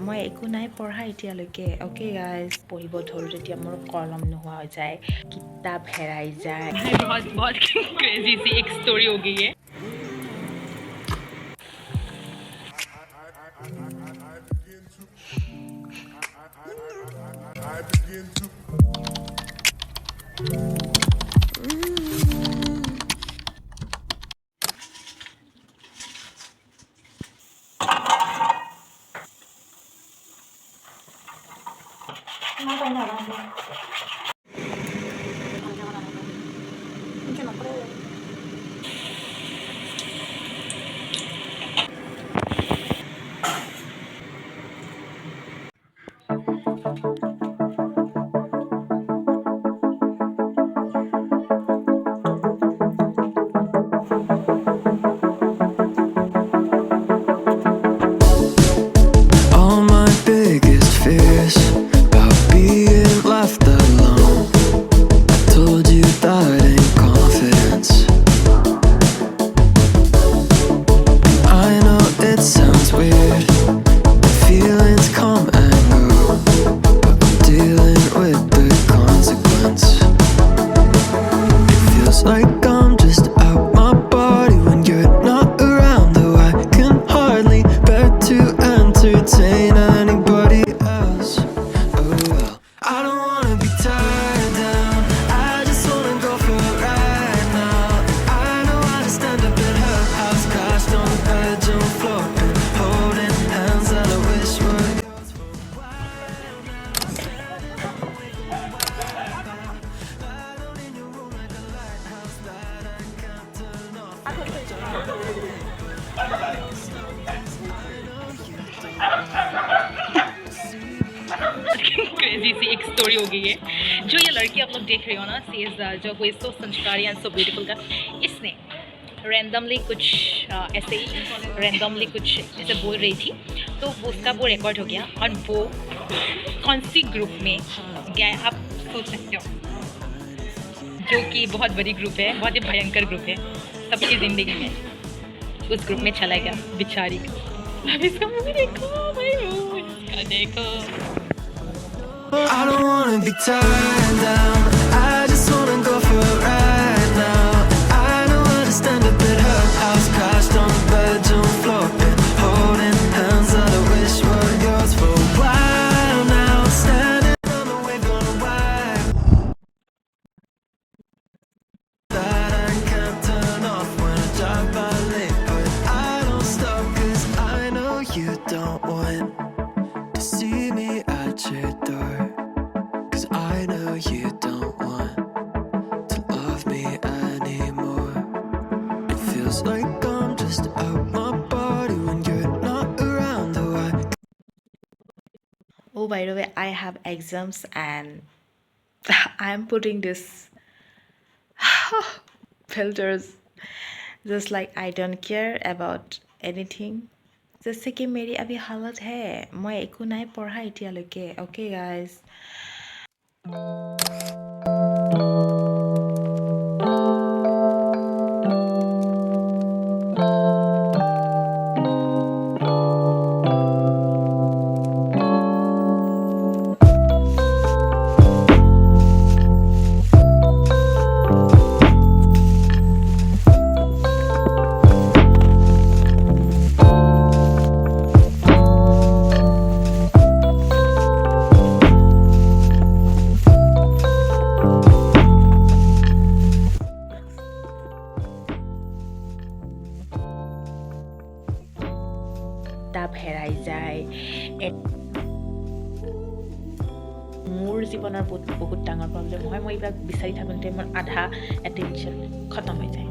মই একো নাই পঢ়া এতিয়ালৈকে অ'কে গাইজ পঢ়িব ধৰোঁ তেতিয়া মোৰ কলম নোহোৱা হৈ যায় কিতাপ হেৰাই যায় बहुत बहुत क्रेजी सी एक स्टोरी हो गई है I begin to All my biggest fears about being left alone. I told you that ain't confidence. I know it sounds weird. The feelings come and go, but I'm dealing with the consequence. It feels like I'm just out my body when you're not around. Though I can hardly bear to entertain anybody else. Oh well, I don't wanna be tied down. I just wanna go for it right now. I know I just stand up in her house, crashed on the bedroom floor, and holding hands that I wish were yours for a while now. Battle in your room like a lighthouse that I can't turn off. Crazy सी एक story हो गई है जो ये लड़की आप लोग देख रहे हो ना सीज जो कोई सो संस्कारी एंड सो ब्यूटीफुल का इसने रैंडमली कुछ ऐसे ही रैंडमली कुछ ऐसे बोल रही थी तो उसका वो रिकॉर्ड हो गया और वो कौन सी ग्रुप में गया आप सोच सकते हो जो कि बहुत बड़ी ग्रुप है बहुत ही भयंकर ग्रुप है सबकी ज़िंदगी में उस ग्रुप में चला गया बेचारी अब इसका मूवी देखो भाई इसका देखो I don't wanna be tied down. I just wanna go for it right now. I know I just stand up at her house, crashed on the bedroom floor, and holding hands that I wish were yours for a while now. Standing on the wave on a wire that I can't turn off when I drive by late, but I don't stop 'cause I know you don't want to see me at your door. 'Cause I know you don't want to love me anymore. It feels like I'm just out my body when you're not around. Though I oh by the way I have exams and I am putting this filters just like I don't care about anything जैसे कि मेरी अभी हालत है मैं एको नहीं पढ़ा एतियाলৈকে okay guys কিতাপ হেৰাই যায় মোৰ জীৱনৰ বহুত ডাঙৰ প্ৰব্লেম হয় মই এইবিলাক বিচাৰি থাকোঁতে মোৰ আধা এটেনশ্যন খতম হৈ যায়